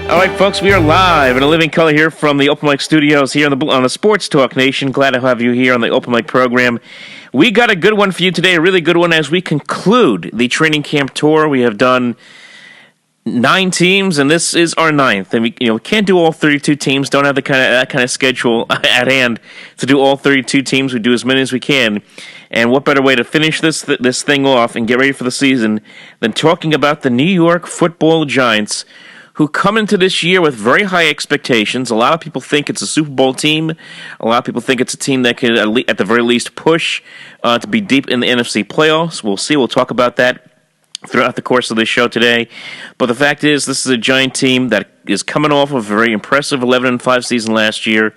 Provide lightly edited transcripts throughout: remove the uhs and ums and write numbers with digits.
All right, folks, we are live in a living color here from the Open Mic Studios here on the Sports Talk Nation. Glad to have you here on the Open Mic program. We got a good one for you today, a really good one as we conclude the training camp tour. We have done 9 teams, and this is our 9th. And we can't do all 32 teams. Don't have that kind of schedule at hand to do all 32 teams. We do as many as we can. And what better way to finish this thing off and get ready for the season than talking about the New York Football Giants, who come into this year with very high expectations. A lot of people think it's a Super Bowl team. A lot of people think it's a team that could, at the very least, push to be deep in the NFC playoffs. We'll see. We'll talk about that throughout the course of this show today. But the fact is, this is a Giant team that is coming off of a very impressive 11-5 season last year.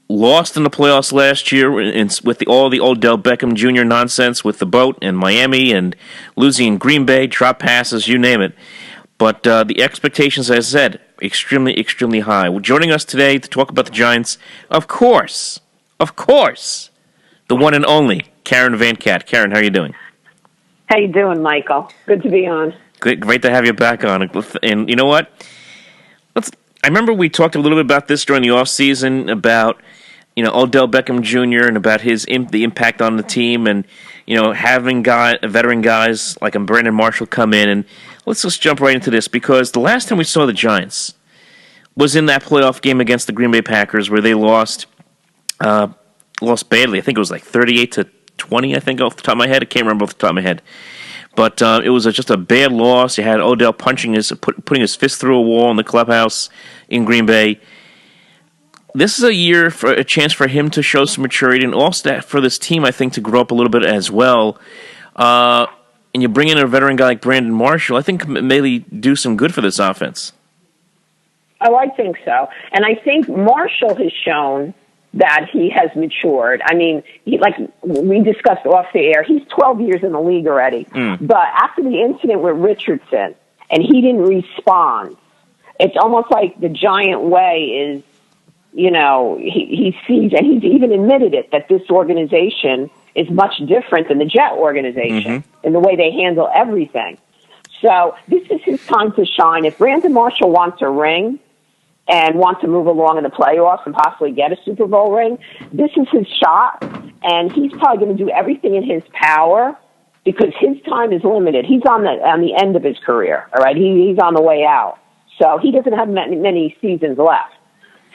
Lost in the playoffs last year with all the Odell Beckham Jr. nonsense with the boat in Miami and losing in Green Bay, drop passes, you name it. But the expectations, as I said, extremely, extremely high. Well, joining us today to talk about the Giants, of course, the one and only Karen Vankat. Karen, how are you doing? How you doing, Michael? Good to be on. Great to have you back on. And you know what? I remember we talked a little bit about this during the offseason, about Odell Beckham Jr. and about the impact on the team, and having veteran guys like Brandon Marshall come in. And let's just jump right into this, because the last time we saw the Giants was in that playoff game against the Green Bay Packers, where they lost badly. I think it was like 38-20. I think off the top of my head, I can't remember off the top of my head. But it was just a bad loss. You had Odell putting his fist through a wall in the clubhouse in Green Bay. This is a chance for him to show some maturity, and also for this team, I think, to grow up a little bit as well. And you bring in a veteran guy like Brandon Marshall, I think maybe do some good for this offense. Oh, I think so. And I think Marshall has shown that he has matured. I mean, like we discussed off the air, he's 12 years in the league already. But after the incident with Richardson, and he didn't respond, it's almost like the Giant way is, he sees, and he's even admitted it, that this organization is much different than the Jet organization in the way they handle everything. So this is his time to shine. If Brandon Marshall wants a ring and wants to move along in the playoffs and possibly get a Super Bowl ring, this is his shot, and he's probably going to do everything in his power because his time is limited. He's on the end of his career, all right? He's on the way out. So he doesn't have many seasons left.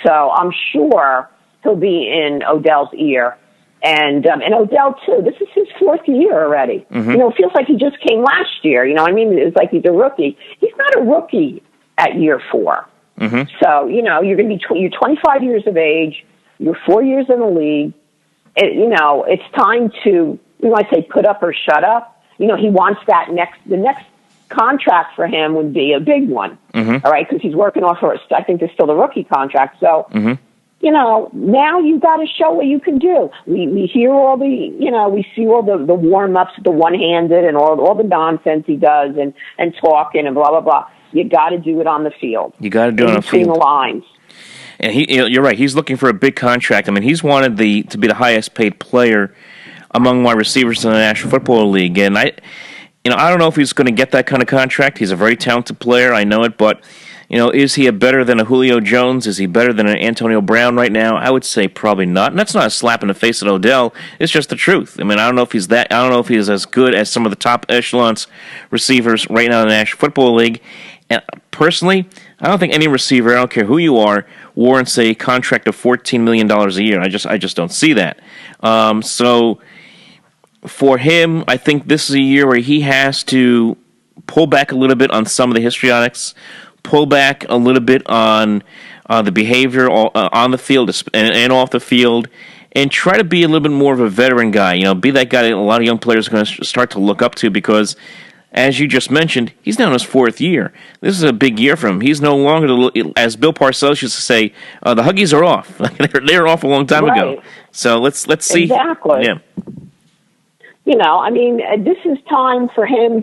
So I'm sure he'll be in Odell's ear. And Odell, too, this is his 4th year already. It feels like he just came last year. It was like he's a rookie. He's not a rookie at year 4. So, you're going to be you're 25 years of age. You're 4 years in the league. It's time to, I say put up or shut up. He wants the next contract for him would be a big one. All right, because he's working off for, I think there's still the rookie contract. So, now you got to show what you can do. We hear all the, we see all the warm-ups, the one-handed and all the nonsense he does and talking and blah, blah, blah. You got to do it on the field. You got to do it on the field. Between the lines. And you're right. He's looking for a big contract. I mean, he's wanted to be the highest-paid player among wide receivers in the National Football League. And I don't know if he's going to get that kind of contract. He's a very talented player. I know it, but is he better than a Julio Jones? Is he better than an Antonio Brown right now? I would say probably not. And that's not a slap in the face at Odell. It's just the truth. I mean, I don't know if he's that. I don't know if he's as good as some of the top echelons receivers right now in the National Football League. And personally, I don't think any receiver, I don't care who you are, warrants a contract of $14 million a year. I just don't see that. So for him, I think this is a year where he has to pull back a little bit on some of the histrionics, pull back a little bit on the behavior on the field and off the field, and try to be a little bit more of a veteran guy. Be that guy that a lot of young players are going to start to look up to because, as you just mentioned, he's now in his 4th year. This is a big year for him. He's no longer, as Bill Parcells used to say, the Huggies are off. They're off a long time ago. So let's see. Exactly. Yeah. This is time for him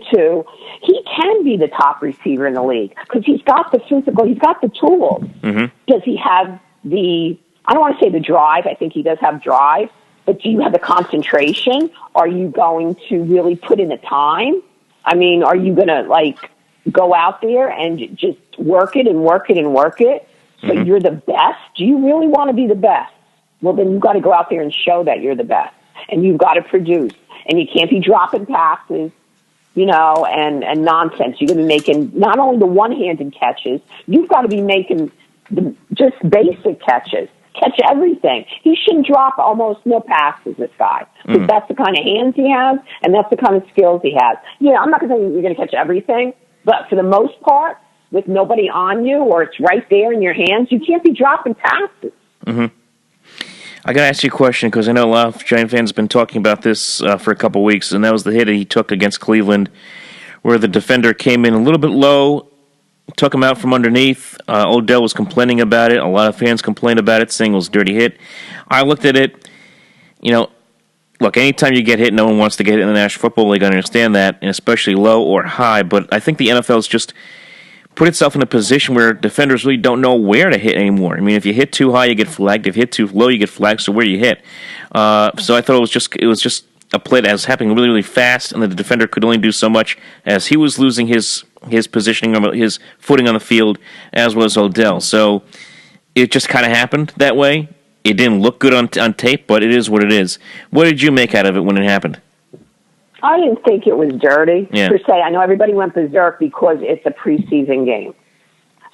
he can be the top receiver in the league because he's got the physical, he's got the tools. Does he have I don't want to say the drive, I think he does have drive, but do you have the concentration? Are you going to really put in the time? Are you going to, go out there and just just work it and work it and work it, but you're the best. Do you really want to be the best? Well, then you've got to go out there and show that you're the best, and you've got to produce, and you can't be dropping passes, and nonsense. You're going to be making not only the one-handed catches, you've got to be making just basic catches. Catch everything. He shouldn't drop almost no passes, this guy. Because that's the kind of hands he has, and that's the kind of skills he has. I'm not going to say you're going to catch everything, but for the most part, with nobody on you or it's right there in your hands, you can't be dropping passes. I got to ask you a question because I know a lot of Giant fans have been talking about this for a couple weeks, and that was the hit he took against Cleveland where the defender came in a little bit low, took him out from underneath. Odell was complaining about it. A lot of fans complained about it, saying it was a dirty hit. I looked at it, look, anytime you get hit, no one wants to get hit in the National Football League. I understand that, and especially low or high, but I think the NFL's just put itself in a position where defenders really don't know where to hit anymore. I mean, if you hit too high, you get flagged. If you hit too low, you get flagged. So where you hit? So I thought it was just a play that was happening really, really fast, and the defender could only do so much as he was losing his positioning, his footing on the field, as was Odell. So it just kind of happened that way. It didn't look good on tape, but it is what it is. What did you make out of it when it happened? I didn't think it was dirty, per se. I know everybody went berserk because it's a preseason game.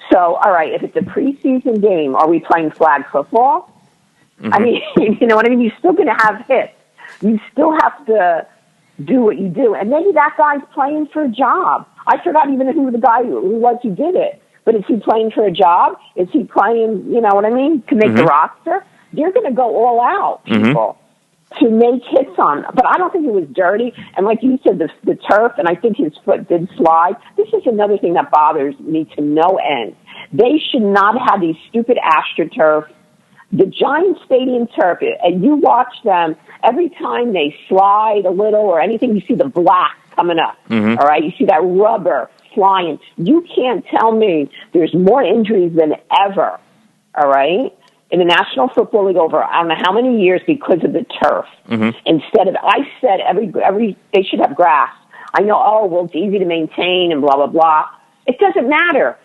So, all right, if it's a preseason game, are we playing flag football? I mean, you know what I mean? You're still going to have hits. You still have to do what you do. And maybe that guy's playing for a job. I forgot even who the guy who was who did it. But is he playing for a job? Is he playing, you know what I mean, to make the roster? They're going to go all out, people. To make hits on, but I don't think it was dirty. And like you said, the turf, and I think his foot did slide. This is another thing that bothers me to no end. They should not have these stupid AstroTurf, the Giant Stadium turf. And you watch them every time they slide a little or anything. You see the black coming up. All right, you see that rubber flying. You can't tell me there's more injuries than ever. All right. In the National Football League over I don't know how many years because of the turf. Instead of, I said every they should have grass. I know, well, it's easy to maintain and blah, blah, blah. It doesn't matter.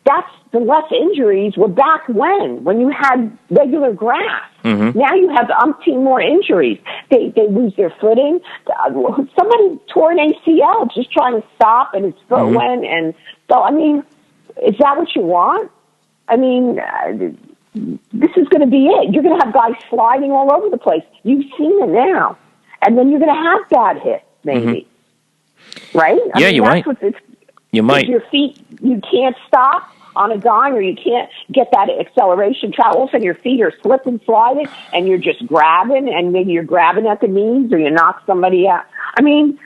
That's the less injuries were back when you had regular grass. Now you have umpteen more injuries. They lose their footing. Somebody tore an ACL just trying to stop and his foot went. And so, I mean, is that what you want? I mean, this is going to be it. You're going to have guys sliding all over the place. You've seen it now. And then you're going to have bad hits, maybe. Right? I mean, you might. You might. Your feet, you can't stop on a dime or you can't get that acceleration. All of a sudden your feet are slipping, sliding, and you're just grabbing, and maybe you're grabbing at the knees or you knock somebody out. I mean,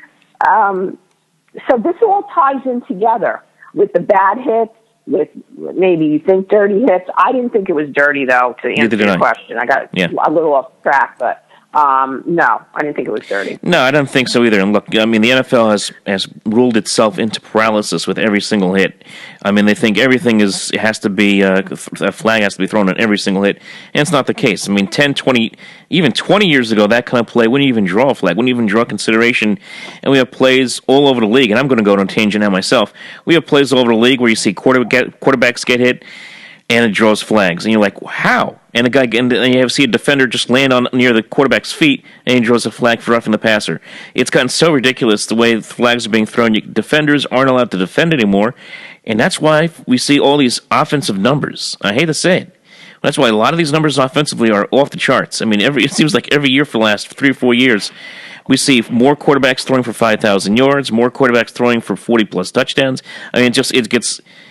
so this all ties in together with the bad hits, with maybe you think dirty hits. I didn't think it was dirty, though, to answer your question. I got a little off track, but no, I didn't think it was dirty. No, I don't think so either. And look, I mean, the NFL has ruled itself into paralysis with every single hit. I mean, they think everything has to be, a flag has to be thrown on every single hit, and it's not the case. I mean, 10, 20, even 20 years ago, that kind of play wouldn't even draw a flag, wouldn't even draw consideration, and we have plays all over the league, and I'm going to go on a tangent now myself. We have plays all over the league where you see quarterbacks get hit, and it draws flags, and you're like, how? And you see a defender just land on near the quarterback's feet, and he draws a flag for roughing the passer. It's gotten so ridiculous the way flags are being thrown. Defenders aren't allowed to defend anymore, and that's why we see all these offensive numbers. I hate to say it. That's why a lot of these numbers offensively are off the charts. I mean, it seems like every year for the last 3 or 4 years, we see more quarterbacks throwing for 5,000 yards, more quarterbacks throwing for 40-plus touchdowns. I mean,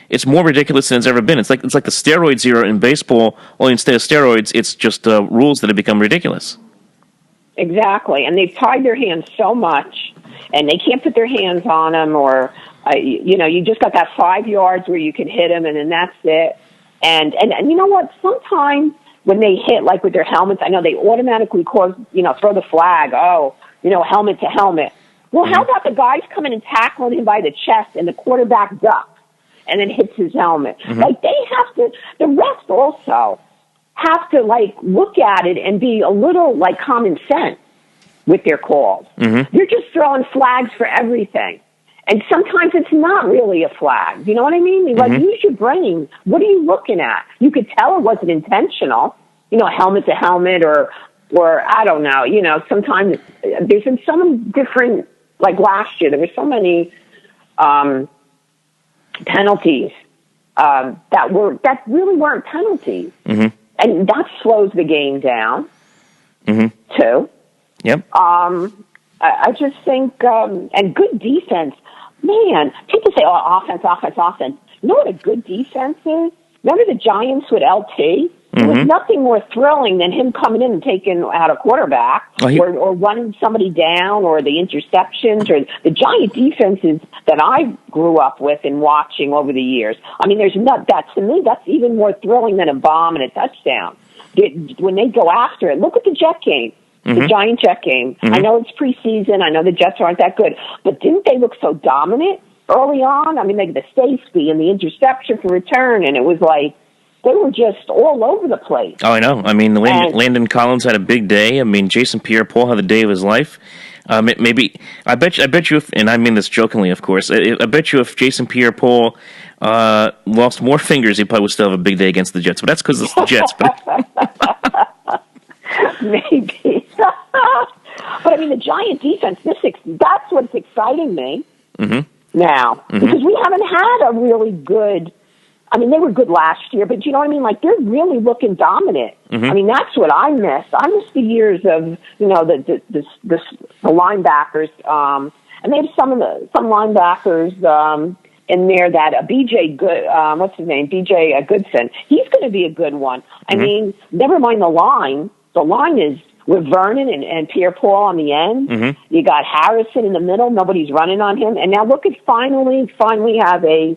it's more ridiculous than it's ever been. It's like the steroids era in baseball, only instead of steroids, it's just rules that have become ridiculous. Exactly, and they've tied their hands so much, and they can't put their hands on them, or you just got that 5 yards where you can hit them, and then that's it. And you know what? Sometimes when they hit, like with their helmets, I know they automatically throw the flag. Oh, helmet to helmet. Well, how about the guys coming and tackling him by the chest, and the quarterback ducks and then hits his helmet? Like, they have to, the refs also have to, look at it and be a little, common sense with their calls. They're just throwing flags for everything. And sometimes it's not really a flag. You know what I mean? Like, use your brain. What are you looking at? You could tell it wasn't intentional. You know, a helmet's a helmet, or I don't know. You know, sometimes there's been so many different. Like last year, there were so many penalties that really weren't penalties, and that slows the game down too. Yep. I just think, and good defense. Man, people say, "Oh, offense, offense, offense." You know what a good defense is? Remember the Giants with LT? There was nothing more thrilling than him coming in and taking out a quarterback, or running somebody down, or the interceptions, or the Giant defenses that I grew up with and watching over the years. I mean, there's not that to me. That's even more thrilling than a bomb and a touchdown. When they go after it, look at the Jet game. The Giant Jet game. I know it's preseason. I know the Jets aren't that good, but didn't they look so dominant early on? I mean, they the safety and the interception for return, and it was like they were just all over the place. Oh, I know. I mean, Landon Collins had a big day. I mean, Jason Pierre-Paul had the day of his life. Maybe I bet you if, and I mean this jokingly, of course, I bet you if Jason Pierre-Paul lost more fingers, he probably would still have a big day against the Jets. But that's because it's the Jets. Maybe. But I mean, the Giant defense, that's what's exciting me now. Because we haven't had a really good, I mean, they were good last year, but you know what I mean? Like, they're really looking dominant. I mean, that's what I miss. I miss the years of, you know, the linebackers. And they have some linebackers in there that BJ Good, what's his name? BJ Goodson. He's going to be a good one. I mean, never mind the line. The line is with Vernon and Pierre-Paul on the end. You got Harrison in the middle. Nobody's running on him. And now look at finally have a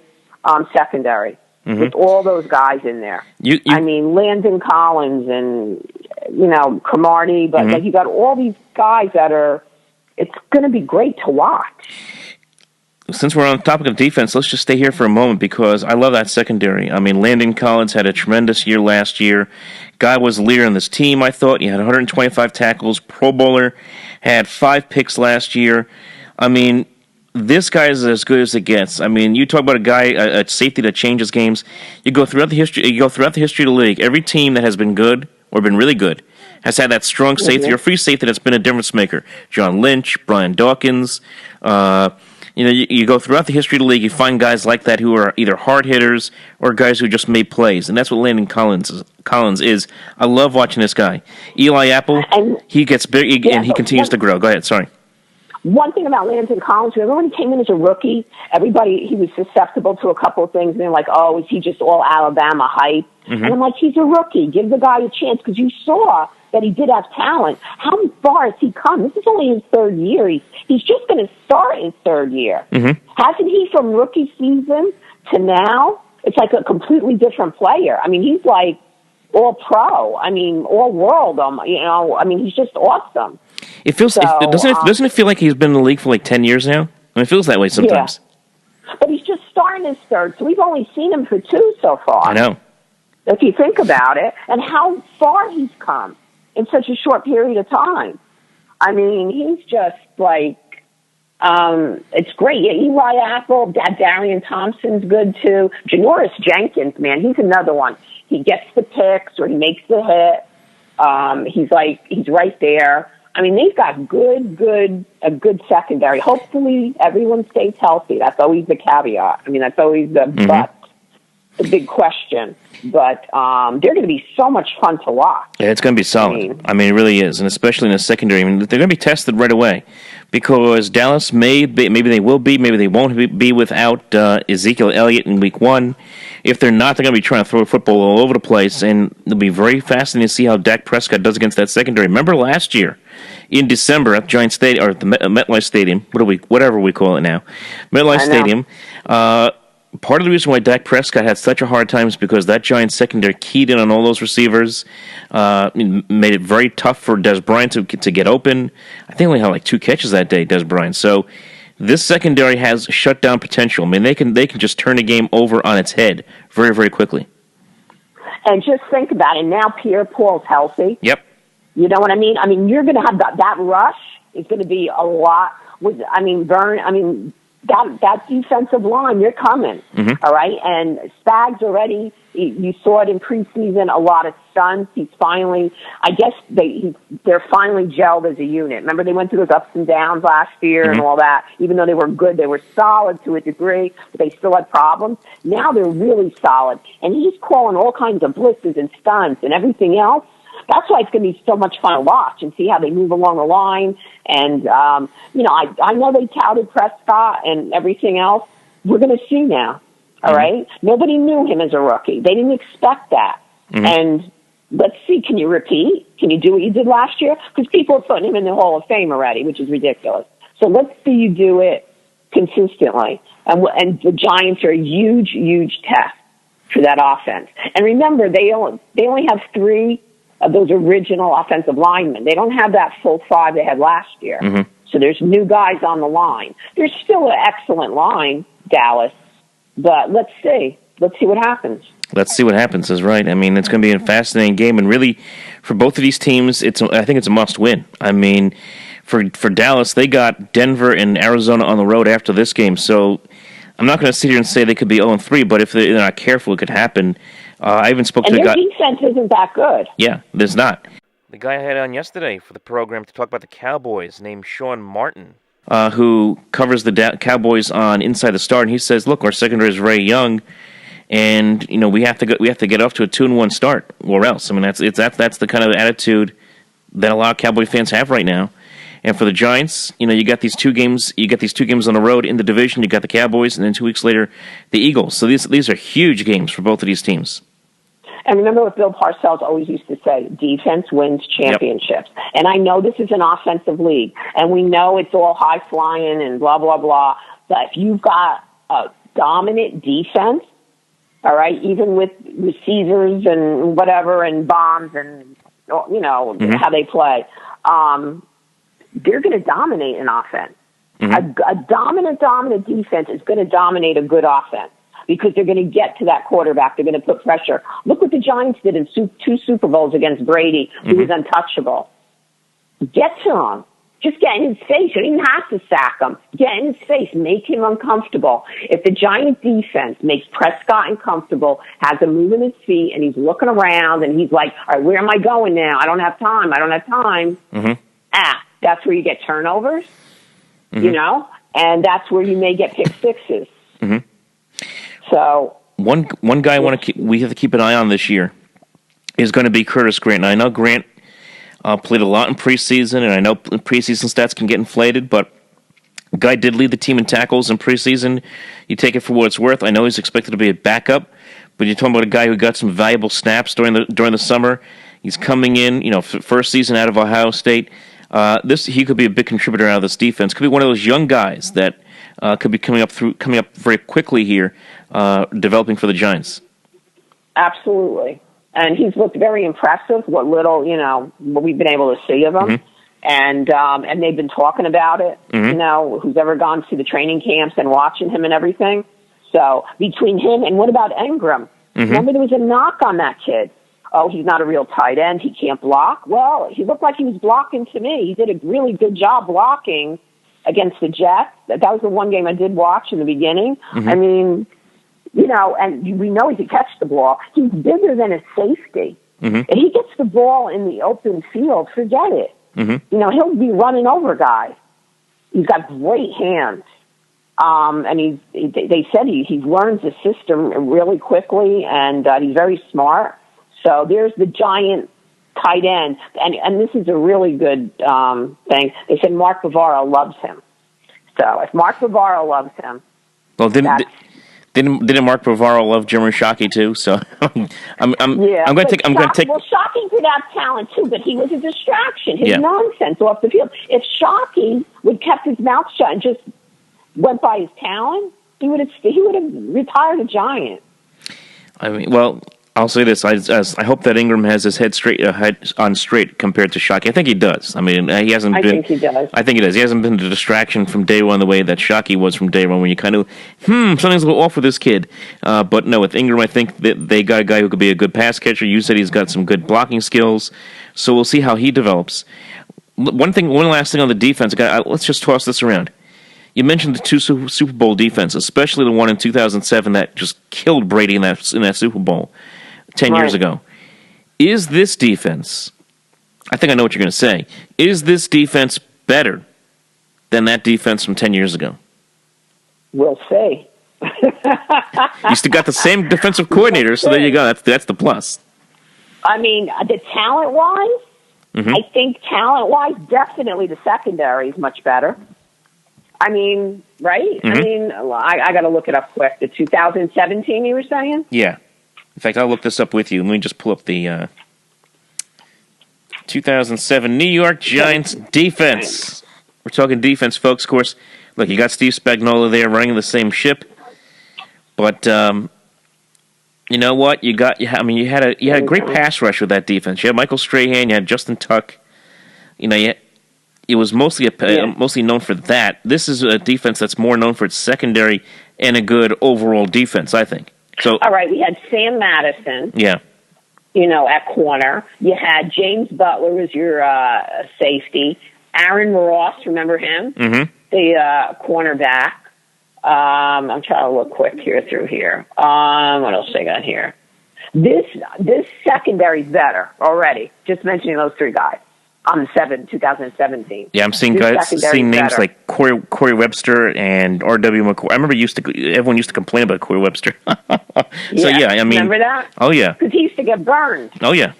secondary with all those guys in there. I mean, Landon Collins and, you know, Cromartie. But like, you got all these guys that are, it's going to be great to watch. Since we're on the topic of defense, let's just stay here for a moment because I love that secondary. I mean, Landon Collins had a tremendous year last year. Guy was the leader in this team, I thought. He had 125 tackles, Pro Bowler, had 5 picks last year. I mean, this guy is as good as it gets. I mean, you talk about a guy, a safety that changes games. You go throughout the history of the league. Every team that has been good or been really good has had that strong safety or free safety that's been a difference maker. John Lynch, Brian Dawkins. You know, you go throughout the history of the league, you find guys like that who are either hard hitters or guys who just made plays, and that's what Landon Collins is. I love watching this guy. Eli Apple, he gets big and he continues to grow. Go ahead, sorry. One thing about Landon Collins, remember when he came in as a rookie, he was susceptible to a couple of things, and they're like, oh, is he just all Alabama hype? And I'm like, he's a rookie. Give the guy a chance, because you saw that he did have talent. How far has he come? This is only his 3rd year. He's just going to start his 3rd year. Hasn't he, from rookie season to now? It's like a completely different player. I mean, he's like all pro. I mean, all world. You know, I mean, he's just awesome. It feels doesn't it feel like he's been in the league for like 10 years now? I mean, it feels that way sometimes. Yeah. But he's just starting his 3rd, so we've only seen him for 2 so far. I know. If you think about it, and how far he's come in such a short period of time. I mean, he's just like, it's great. Yeah, Eli Apple, Darian Thompson's good too. Janoris Jenkins, man, he's another one. He gets the picks or he makes the hit. He's right there. I mean, they've got a good secondary. Hopefully everyone stays healthy. That's always the caveat. I mean, that's always the big question. But they're going to be so much fun to watch. Yeah, it's going to be solid. I mean, it really is, and especially in the secondary. I mean, they're going to be tested right away because Dallas maybe they will be, maybe they won't be without Ezekiel Elliott in Week 1. If they're not, they're going to be trying to throw a football all over the place, and it'll be very fascinating to see how Dak Prescott does against that secondary. Remember last year in December at Giant Stadium or at the MetLife Stadium, whatever we call it now, MetLife Stadium. Part of the reason why Dak Prescott had such a hard time is because that Giants secondary keyed in on all those receivers, made it very tough for Des Bryant to get open. I think he only had like 2 catches that day, Des Bryant. So this secondary has shutdown potential. I mean, they can just turn a game over on its head very, very quickly. And just think about it. Now Pierre-Paul's healthy. Yep. You know what I mean? I mean, you're going to have that rush is going to be a lot. that defensive line, they're coming, all right? And Spags already, you saw it in preseason, a lot of stunts. He's finally, I guess they're finally gelled as a unit. Remember, they went through those ups and downs last year and all that. Even though they were good, they were solid to a degree, but they still had problems. Now they're really solid. And he's calling all kinds of blitzes and stunts and everything else. That's why it's going to be so much fun to watch and see how they move along the line. And, I know they touted Prescott and everything else. We're going to see now, all right? Nobody knew him as a rookie. They didn't expect that. And let's see, can you repeat? Can you do what you did last year? Because people are putting him in the Hall of Fame already, which is ridiculous. So let's see you do it consistently. And the Giants are a huge, huge test for that offense. And remember, they only have 3 of those original offensive linemen. They don't have that full 5 they had last year. So there's new guys on the line. There's still an excellent line, Dallas, but let's see. Let's see what happens. Let's see what happens is right. I mean, it's going to be a fascinating game, and really, for both of these teams, I think it's a must-win. I mean, for Dallas, they got Denver and Arizona on the road after this game, so I'm not going to sit here and say they could be 0-3, but if they're not careful, it could happen. I even spoke to the guy. And their defense isn't that good. Yeah, there's not. The guy I had on yesterday for the program to talk about the Cowboys, named Sean Martin, who covers the Cowboys on Inside the Star, and he says, "Look, our secondary is very young, and we have to get off to a 2-1 start, or else." I mean, that's the kind of attitude that a lot of Cowboy fans have right now. And for the Giants, you got these 2 games. You got these 2 games on the road in the division. You got the Cowboys, and then 2 weeks later, the Eagles. So these are huge games for both of these teams. And remember what Bill Parcells always used to say, defense wins championships. Yep. And I know this is an offensive league, and we know it's all high-flying and blah, blah, blah. But if you've got a dominant defense, all right, even with receivers and whatever and bombs and, how they play, they're going to dominate an offense. A dominant defense is going to dominate a good offense, because they're going to get to that quarterback. They're going to put pressure. Look what the Giants did in 2 Super Bowls against Brady, who was untouchable. Get to him. Just get in his face. You don't even have to sack him. Get in his face. Make him uncomfortable. If the Giant defense makes Prescott uncomfortable, has him moving his feet, and he's looking around, and he's like, all right, where am I going now? I don't have time. That's where you get turnovers, and that's where you may get pick sixes. So one guy we have to keep an eye on this year is going to be Curtis Grant. And I know Grant played a lot in preseason, and I know preseason stats can get inflated, but the guy did lead the team in tackles in preseason. You take it for what it's worth. I know he's expected to be a backup, but you're talking about a guy who got some valuable snaps during the summer. He's coming in, first season out of Ohio State. He could be a big contributor out of this defense. Could be one of those young guys that could be coming up very quickly here, developing for the Giants. Absolutely. And he's looked very impressive, what little, what we've been able to see of him. And they've been talking about it, who's ever gone to the training camps and watching him and everything. So between him and what about Ingram? Remember there was a knock on that kid. Oh, he's not a real tight end. He can't block. Well, he looked like he was blocking to me. He did a really good job blocking against the Jets. That was the one game I did watch in the beginning. I mean, and we know he can catch the ball. He's bigger than a safety. If he gets the ball in the open field, forget it. He'll be running over guys. He's got great hands. And they said he learns the system really quickly, and he's very smart. So there's the Giant tight end, and this is a really good thing. They said Mark Bavaro loves him. So if Mark Bavaro loves him, well, didn't Mark Bavaro love Jeremy Shockey too? So I'm going to take. Well, Shockey did have talent too, but he was a distraction. His nonsense off the field. If Shockey would kept his mouth shut and just went by his talent, he would have retired a Giant. I mean, well, I'll say this: I hope that Ingram has his head on straight compared to Shockey. I think he does. I mean, he hasn't been. I think he does. I think he does. He hasn't been a distraction from day one the way that Shockey was from day one. When you kind of, something's a little off with this kid. But no, with Ingram, I think that they got a guy who could be a good pass catcher. You said he's got some good blocking skills, so we'll see how he develops. One last thing on the defense. Let's just toss this around. You mentioned the two Super Bowl defenses, especially the one in 2007 that just killed Brady in that Super Bowl 10 years ago. Is this defense, I think I know what you're going to say, is this defense better than that defense from 10 years ago? We'll see. You still got the same defensive coordinator, so there you go. That's the plus. I mean, the talent-wise, I think talent-wise, definitely the secondary is much better. I mean, right? I mean, I got to look it up quick. The 2017, you were saying? Yeah. In fact, I'll look this up with you. Let me just pull up the 2007 New York Giants defense. We're talking defense, folks. Of course, look, you got Steve Spagnuolo there running the same ship, but you know what? You had a great pass rush with that defense. You had Michael Strahan, you had Justin Tuck. You know, it was mostly known for that. This is a defense that's more known for its secondary and a good overall defense, I think. So, all right, we had Sam Madison. Yeah. You know, at corner. You had James Butler as your safety. Aaron Ross, remember him? The cornerback. I'm trying to look quick through here. What else I got here? This secondary's better already. Just mentioning those three guys. 2017. Yeah, I'm seeing names like Corey Webster and R.W. McCoy. I remember everyone used to complain about Corey Webster. So I mean, remember that? Oh yeah, because he used to get burned. Oh yeah.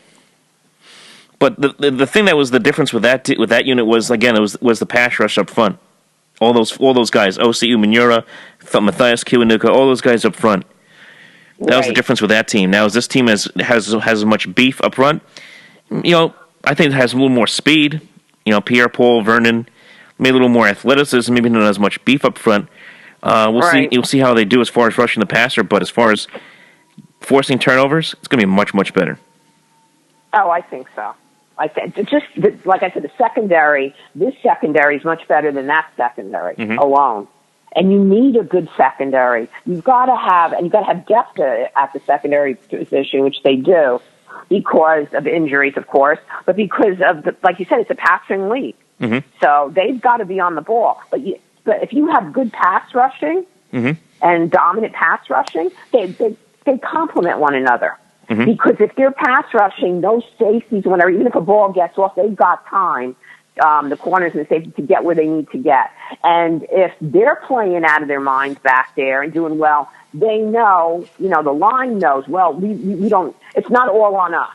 But the thing that was the difference with that unit was, again, it was the pass rush up front. All those guys, O.C. Umenyiora, Matthias Kiwanuka, all those guys up front. That was the difference with that team. Now, as this team has as much beef up front, you know, I think it has a little more speed. You know, Pierre-Paul, Vernon, maybe a little more athleticism, maybe not as much beef up front. We'll see. You'll see how they do as far as rushing the passer, but as far as forcing turnovers, it's going to be much, much better. Oh, I think so. I think like I said, this secondary is much better than that secondary alone. And you need a good secondary. You've got to have depth at the secondary position, which they do, because of injuries, of course, but because of like you said, it's a passing league. So they've got to be on the ball. But if you have good pass rushing and dominant pass rushing, they complement one another. Because if they're pass rushing, those safeties, even if a ball gets off, they've got time, the corners and the safeties, to get where they need to get. And if they're playing out of their minds back there and doing well, they know, the line knows, well, we don't, it's not all on us.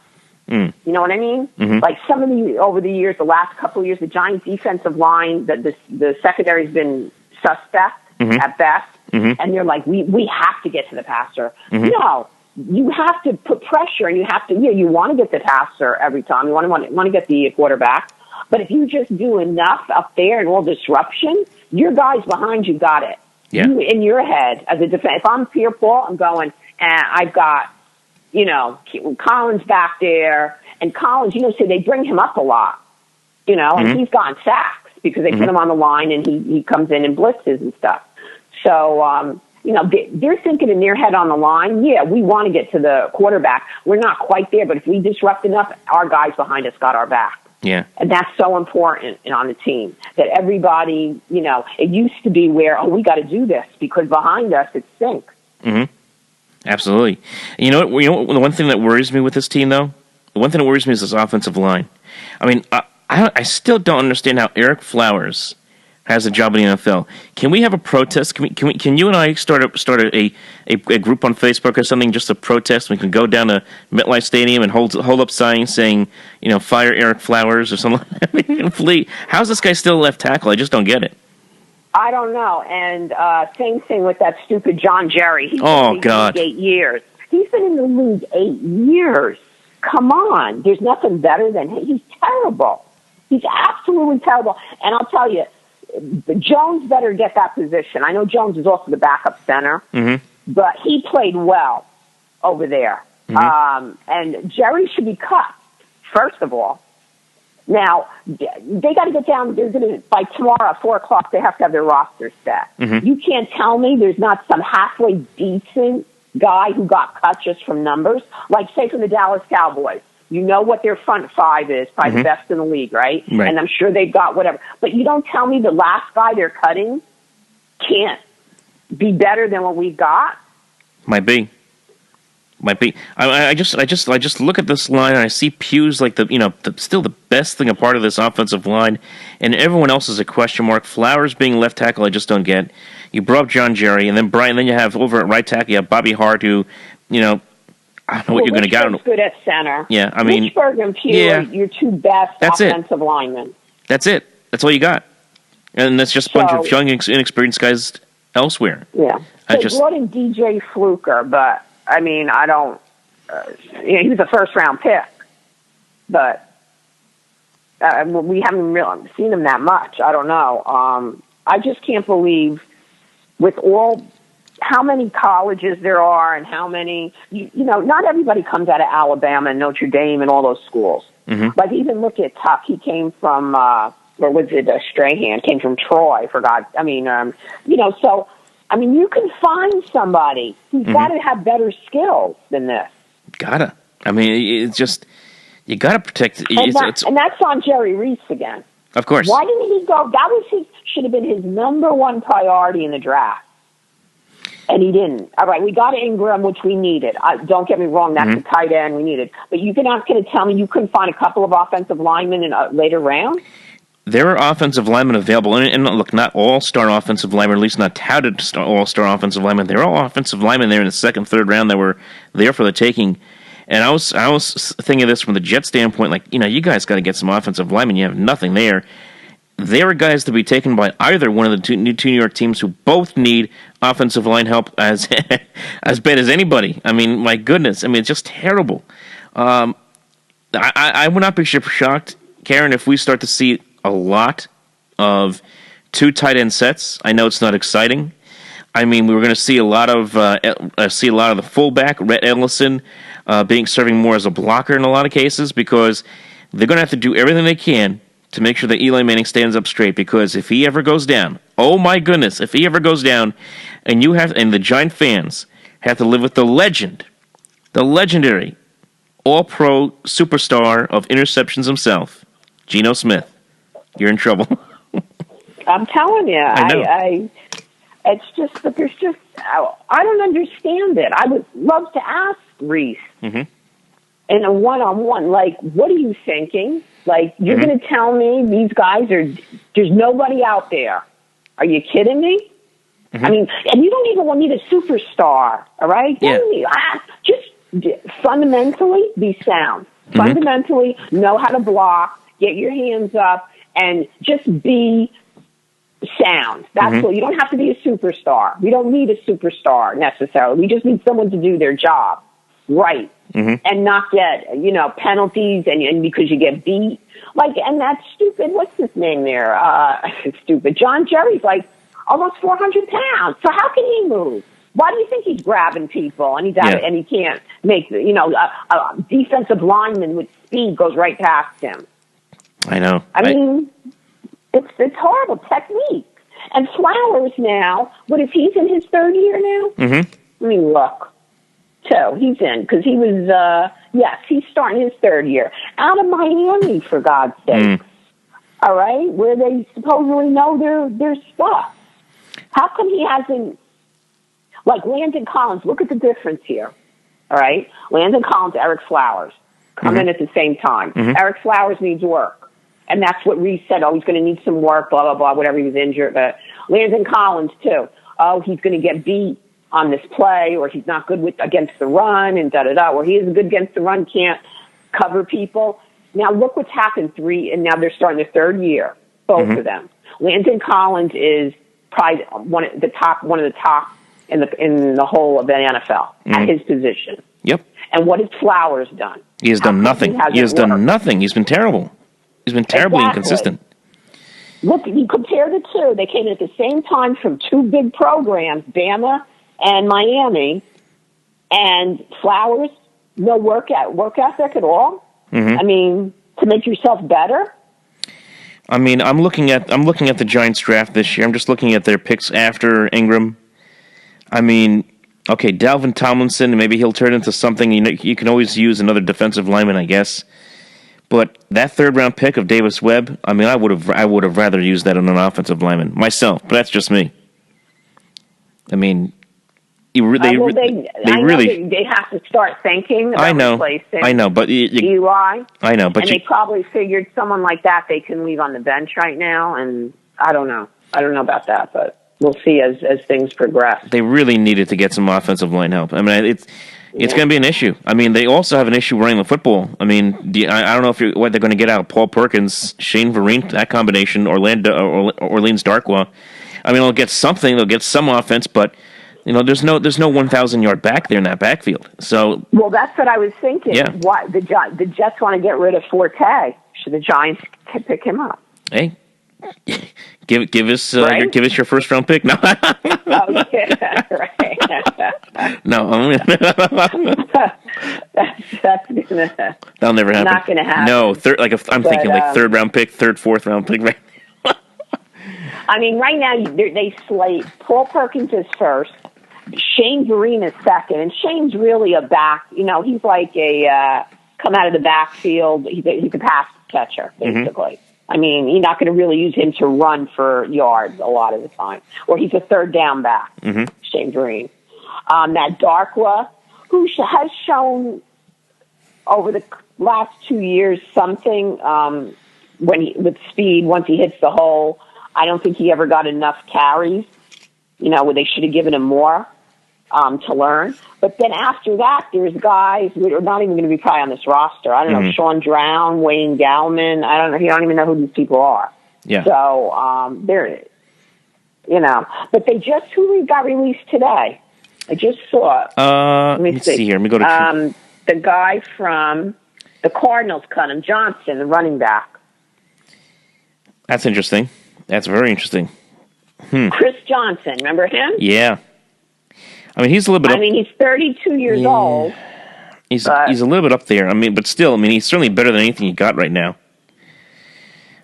You know what I mean? Like over the years, the last couple of years, the Giants' defensive line, the secondary's been suspect at best. And they're like, we have to get to the passer. No. You have to put pressure, and you have to. You want to get the passer every time. You want to get the quarterback. But if you just do enough up there and all disruption, your guys behind you got it. Yeah. You, in your head as a defense. If I'm Pierre-Paul, I'm going. I've got, Collins back there, and Collins. So they bring him up a lot. And he's gotten sacks because they put him on the line, and he comes in and blitzes and stuff. So. They're thinking in their head on the line, we want to get to the quarterback. We're not quite there, but if we disrupt enough, our guys behind us got our back. Yeah. And that's so important on the team, that everybody, it used to be where, we got to do this because behind us it stinks. Absolutely. You know what? The one thing that worries me with this team, though, the one thing that worries me is this offensive line. I mean, I still don't understand how Eric Flowers has a job in the NFL. Can we have a protest? Can you and I start a group on Facebook or something, just a protest? We can go down to MetLife Stadium and hold up signs saying, fire Eric Flowers or something. Flee. How's this guy still left tackle? I just don't get it. I don't know. And same thing with that stupid John Jerry. He's been in the league 8 years. He's been in the league 8 years. Come on. There's nothing better than him. He's terrible. He's absolutely terrible. And I'll tell you, Jones better get that position. I know Jones is also the backup center, but he played well over there. And Jerry should be cut, first of all. Now, they got to get down. They're going to, by tomorrow at 4 o'clock, they have to have their roster set. You can't tell me there's not some halfway decent guy who got cut just from numbers, like, say, from the Dallas Cowboys. You know what their front five is, probably the best in the league, right? And I'm sure they've got whatever. But you don't tell me the last guy they're cutting can't be better than what we got? Might be. I just look at this line and I see Pugh's like still the best thing, a part of this offensive line, and everyone else is a question mark. Flowers being left tackle, I just don't get. You brought up John Jerry, and then Brian. Then you have over at right tackle, you have Bobby Hart, who, I don't know what you're going to get. Good at center. Yeah, I mean, Richburg and Pugh are your two best offensive linemen. That's it. That's all you got, and that's just a bunch of young, inexperienced guys elsewhere. Yeah, they brought in DJ Fluker, but. I mean, I don't. He was a first-round pick, but we haven't really seen him that much. I don't know. I just can't believe, with how many colleges there are and how many. Not everybody comes out of Alabama and Notre Dame and all those schools. Mm-hmm. Like even look at Tuck. He came from, or was it Strahan? Came from Troy. So. I mean, you can find somebody who's got to have better skills than this. Gotta. I mean, it's just, you gotta protect. And that's on Jerry Reese again. Of course. Why didn't he go? That should have been his number one priority in the draft. And he didn't. All right, we got Ingram, which we needed. Don't get me wrong, that's a tight end we needed. But you're not going to tell me you couldn't find a couple of offensive linemen in a later round? There are offensive linemen available, and look, not all-star offensive linemen, at least not touted all-star offensive linemen. There are offensive linemen there in the second, third round that were there for the taking. And I was thinking of this from the Jet standpoint, like, you guys got to get some offensive linemen. You have nothing there. There are guys to be taken by either one of the two New York teams who both need offensive line help as bad as anybody. I mean, my goodness. I mean, it's just terrible. I would not be shocked, Karen, if we start to see a lot of two tight end sets. I know it's not exciting. I mean, we were going to see a lot of the fullback, Rhett Ellison, serving more as a blocker in a lot of cases, because they're going to have to do everything they can to make sure that Eli Manning stands up straight. Because if he ever goes down, oh my goodness, if he ever goes down, and the Giant fans have to live with the legendary All-Pro superstar of interceptions himself, Geno Smith. You're in trouble. I'm telling you. I know. It's just that I don't understand it. I would love to ask Reese in a one-on-one, like, what are you thinking? Like, you're going to tell me these guys there's nobody out there. Are you kidding me? I mean, and you don't even need a superstar, all right? Yeah. Just fundamentally be sound. Fundamentally know how to block, get your hands up, and just be sound. That's all. You don't have to be a superstar. We don't need a superstar necessarily. We just need someone to do their job right and not get, penalties and because you get beat. Like, and that's stupid. What's his name there? Stupid. John Jerry's like almost 400 pounds. So how can he move? Why do you think he's grabbing people and and he can't make, a defensive lineman with speed goes right past him? I know. I mean, it's horrible technique. And Flowers now, what if he's in his third year now? Let me look. So he's in, because he was, he's starting his third year. Out of Miami, for God's sake. All right? Where they supposedly know their stuff. How come he hasn't, like Landon Collins, look at the difference here. All right? Landon Collins, Eric Flowers come in at the same time. Eric Flowers needs work. And that's what Reese said. Oh, he's going to need some work, blah, blah, blah, whatever, he was injured. But Landon Collins, too. Oh, he's going to get beat on this play, or he's not good against the run, and da-da-da. Or he isn't good against the run, can't cover people. Now, look what's happened and now they're starting their third year, both of them. Landon Collins is probably one of the top in the whole of the NFL at his position. Yep. And what has Flowers done? He has done nothing. He has done nothing. He's been terrible. He's been terribly inconsistent. Look, you compare the two. They came in at the same time from two big programs, Bama and Miami, and Flowers, no work ethic at all. I mean, to make yourself better. I mean, I'm looking at the Giants draft this year. I'm just looking at their picks after Ingram. I mean, okay, Dalvin Tomlinson, maybe he'll turn into something. You can always use another defensive lineman, I guess. But that third-round pick of Davis Webb, I mean, I would have rather used that on an offensive lineman myself. But that's just me. I mean, they have to start thinking about replacing. I know, but Eli. I know, but they probably figured someone like that they can leave on the bench right now, and I don't know. I don't know about that, but we'll see as things progress. They really needed to get some offensive line help. I mean, it's going to be an issue. I mean, they also have an issue running the football. I mean, I don't know what they're going to get out of Paul Perkins, Shane Vereen, that combination, Orleans Darkwa. I mean, they'll get something. They'll get some offense, but there's no 1,000-yard back there in that backfield. So, well, that's what I was thinking. Yeah. Why the Jets want to get rid of Forte? Should the Giants pick him up? Hey, give us your first round pick. No, oh, yeah, right. No, that's gonna. That'll never happen. Not gonna happen. No, I'm thinking third round pick, fourth round pick. Right. I mean, right now they slate Paul Perkins is first, Shane Vereen is second, and Shane's really a back. He's like a come out of the backfield. He's a pass catcher, basically. Mm-hmm. I mean, you're not going to really use him to run for yards a lot of the time, or he's a third down back. Mm-hmm. Shane Vereen, that Darkwa, who has shown over the last 2 years something with speed once he hits the hole. I don't think he ever got enough carries, where they should have given him more to learn. But then after that, there's guys who are not even going to be probably on this roster. I don't know, Sean Drown, Wayne Gallman. I don't know. You don't even know who these people are. Yeah. So they're, but they just who got released today. I just saw. Let me see here. Let me go to the guy from the Cardinals cut him, Johnson, the running back. That's interesting. That's very interesting. Chris Johnson, remember him? Yeah. I mean, he's a little bit. He's 32 years old. He's a little bit up there. I mean, but still, he's certainly better than anything you got right now.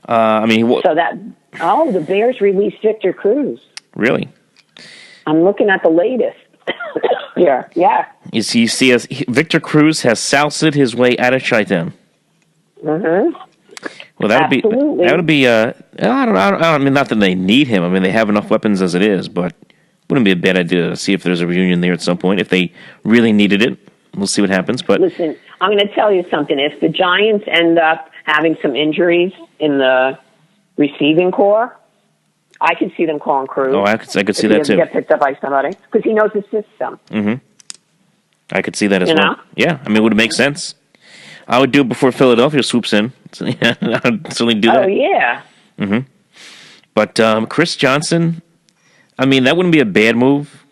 The Bears released Victor Cruz. Really? I'm looking at the latest. Here, yeah. You see, Victor Cruz has soused his way out of Chi-Town. Mm-hmm. Well, that would be. I don't mean, not that they need him. I mean, they have enough weapons as it is, but wouldn't be a bad idea to see if there's a reunion there at some point. If they really needed it, we'll see what happens. But listen, I'm going to tell you something. If the Giants end up having some injuries in the receiving corps, I could see them calling Cruz. Oh, I could see that too. Get picked up by somebody because he knows the system. Mm-hmm. I could see that as well. Yeah, it would make sense. I would do it before Philadelphia swoops in. I would certainly do that. Oh, yeah. Mm-hmm. But Chris Johnson, that wouldn't be a bad move.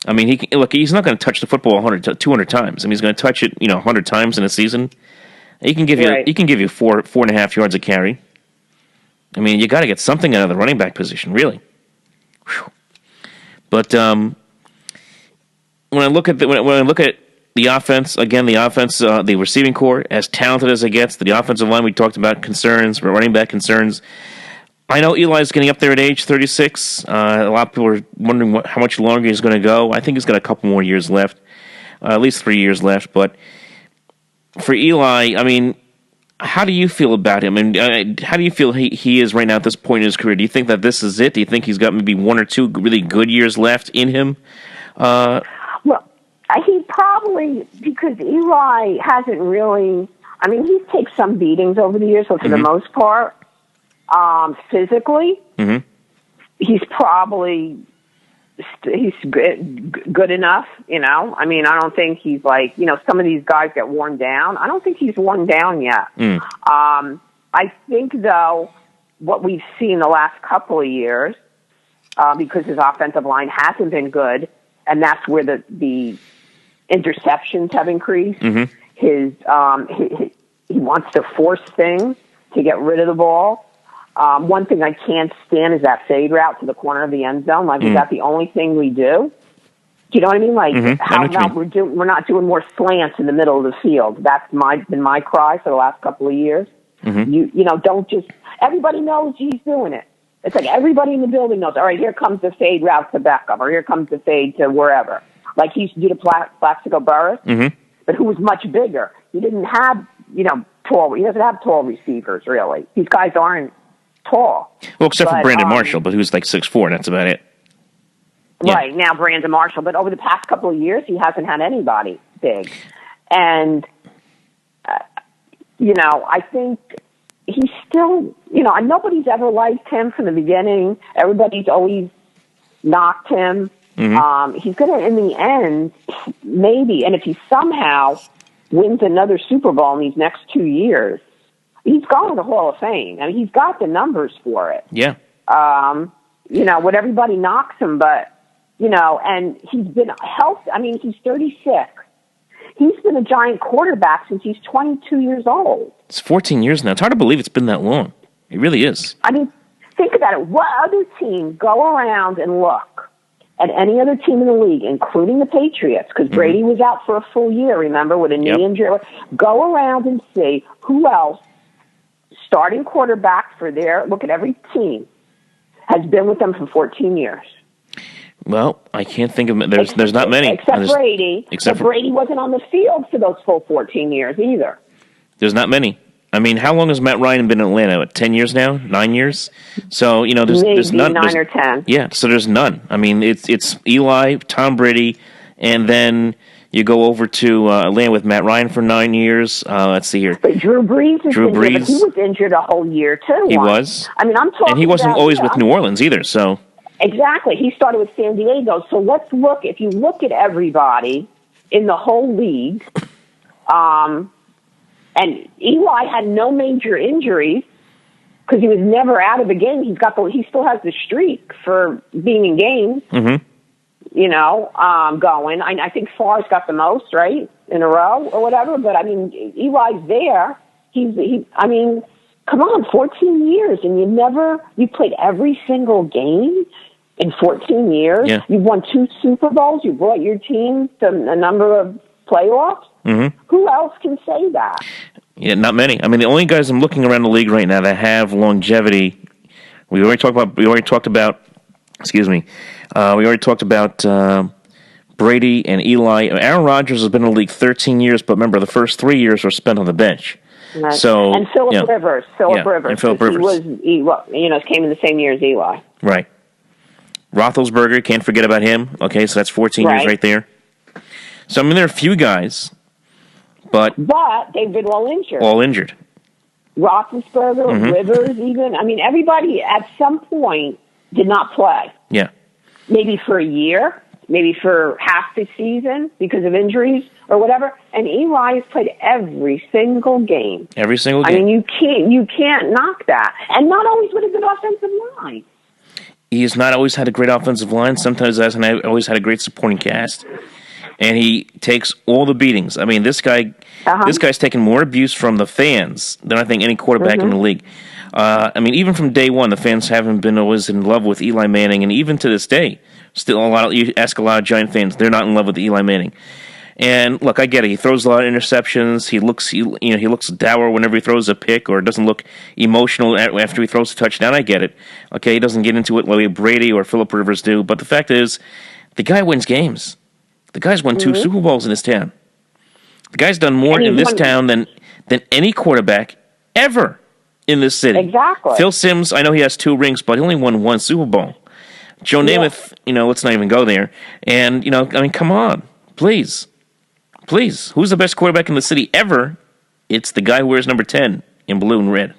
He's not going to touch the football 200 times. He's going to touch it, 100 times in a season. He can give you 4.5 yards a carry. You got to get something out of the running back position, really. Whew. But when I look at the offense, again, the receiving core, as talented as it gets, the offensive line, we talked about concerns, running back concerns. I know Eli's getting up there at age 36. A lot of people are wondering how much longer he's going to go. I think he's got a couple more years left, at least 3 years left. But for Eli, how do you feel about him? And how do you feel he is right now at this point in his career? Do you think that this is it? Do you think he's got maybe 1 or 2 really good years left in him? He probably, because Eli hasn't really, he's taken some beatings over the years, but for the most part, physically, he's probably, he's good enough, I don't think he's like, some of these guys get worn down. I don't think he's worn down yet. I think, though, what we've seen the last couple of years, because his offensive line hasn't been good, and that's where the interceptions have increased. He wants to force things to get rid of the ball. One thing I can't stand is that fade route to the corner of the end zone. Is that the only thing we do? Do you know what I mean? How about we're not doing more slants in the middle of the field? That's been my cry for the last couple of years. Don't just everybody knows he's doing it. It's like everybody in the building knows. All right, here comes the fade route to Beckham, or here comes the fade to wherever. Like he used to do to Plaxico Burress, but who was much bigger. He didn't have, tall. He doesn't have tall receivers, really. These guys aren't tall. Well, except for Brandon Marshall, but who's like 6'4", and that's about it. Right, now Brandon Marshall. But over the past couple of years, he hasn't had anybody big. And, I think he's still, nobody's ever liked him from the beginning. Everybody's always knocked him. Mm-hmm. He's going to, in the end, maybe, and if he somehow wins another Super Bowl in these next 2 years, he's going to the Hall of Fame. I mean, he's got the numbers for it. Yeah. What everybody knocks him, but, and he's been healthy. I mean, he's 36. He's been a giant quarterback since he's 22 years old. It's 14 years now. It's hard to believe it's been that long. It really is. I mean, think about it. What other team go around and look at any other team in the league, including the Patriots, because Brady was out for a full year, remember, with a knee injury. Go around and see who else, starting quarterback for look at every team, has been with them for 14 years. Well, I can't think of there's not many. Except Brady. Except Brady wasn't on the field for those full 14 years either. There's not many. I mean, how long has Matt Ryan been in Atlanta? What, 10 years now? 9 years? So, there's none. 9 or 10. Yeah, so there's none. I mean, it's Eli, Tom Brady, and then you go over to Atlanta with Matt Ryan for 9 years. Let's see here. But Drew Brees but he was injured a whole year, too. He was. I mean, I'm talking and he wasn't about, always with New Orleans either, so. Exactly. He started with San Diego. So let's look, if you look at everybody in the whole league, and Eli had no major injuries because he was never out of a game. He still has the streak for being in games, going. I think Favre's got the most, right, in a row or whatever. But, I mean, Eli's there. I mean, come on, 14 years, and you played every single game in 14 years. Yeah. You've won 2 Super Bowls. You brought your team to a number of playoffs. Mm-hmm. Who else can say that? Yeah, not many. I mean, the only guys I'm looking around the league right now that have longevity, we already talked about. Excuse me. We already talked about Brady and Eli. Aaron Rodgers has been in the league 13 years, but remember, the first 3 years were spent on the bench. Right. So and Phillip Rivers. And Phillip Rivers. Came in the same year as Eli. Right. Roethlisberger, can't forget about him. Okay, so that's 14 years right there. So, I mean, there are a few guys, but they've been all injured. Mm-hmm. Roethlisberger, Rivers, even. I mean, everybody at some point did not play. Yeah. Maybe for a year, maybe for half the season because of injuries or whatever. And Eli has played every single game. Every single game. I mean, you can't knock that. And not always with a good offensive line. He has not always had a great offensive line. Sometimes hasn't always had a great supporting cast. And he takes all the beatings. I mean, this guy's taken more abuse from the fans than I think any quarterback in the league. I mean, even from day one, the fans haven't been always in love with Eli Manning, and even to this day, still you ask a lot of Giant fans, they're not in love with Eli Manning. And look, I get it. He throws a lot of interceptions. He looks dour whenever he throws a pick, or doesn't look emotional after he throws a touchdown. I get it. Okay, he doesn't get into it like Brady or Phillip Rivers do. But the fact is, the guy wins games. The guy's won 2 Super Bowls in this town. The guy's done more in this town than any quarterback ever in this city. Exactly. Phil Simms, I know he has 2 rings, but he only won 1 Super Bowl. Joe Namath, let's not even go there. And, I mean, come on. Please. Who's the best quarterback in the city ever? It's the guy who wears number 10 in blue and red.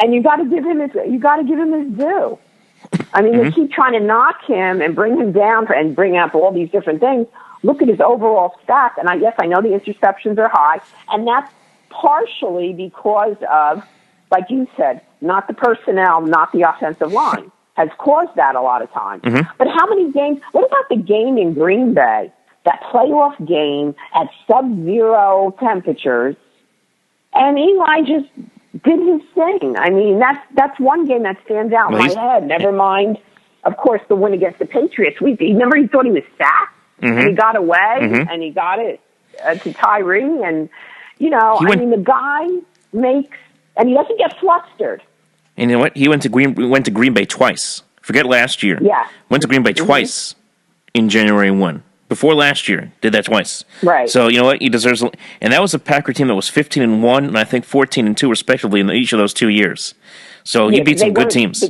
And you got to give him his due. I mean, they keep trying to knock him and bring him down and bring up all these different things. Look at his overall stats, and I know the interceptions are high, and that's partially because of, like you said, not the personnel, not the offensive line, has caused that a lot of times. But how many games? What about the game in Green Bay, that playoff game at sub-zero temperatures, and Eli just did his thing. I mean, that's one game that stands out in my head. Never mind, of course, the win against the Patriots. Remember, he thought he was sacked, and he got away, and he got it to Tyree, and the guy makes, and he doesn't get flustered. And you know what? He went to Green Bay twice. Forget last year. Yeah, went to Green Bay twice in January 1. Before last year, did that twice. Right. So you know what? He deserves. And that was a Packer team that was 15-1, and I think 14-2, respectively, in each of those 2 years. So he beat some good teams.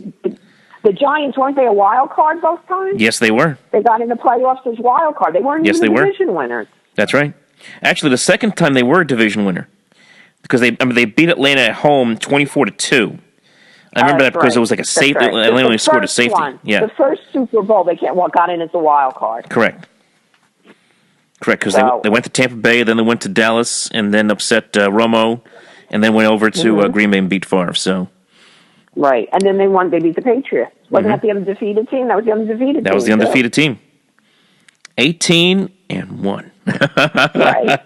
The Giants, weren't they a wild card both times? Yes, they were. They got in the playoffs as wild card. They weren't even division winners. That's right. Actually, the second time they were a division winner because they beat Atlanta at home 24-2. I remember that because it was like a safety. Right. Atlanta only scored a safety. Yeah. The first Super Bowl they got in as a wild card. Correct, because they went to Tampa Bay, then they went to Dallas, and then upset Romo, and then went over to Green Bay and beat Favre. So. Right, and then they beat the Patriots. Wasn't that the undefeated team? That was the undefeated team. That was the undefeated team. 18-1. Right.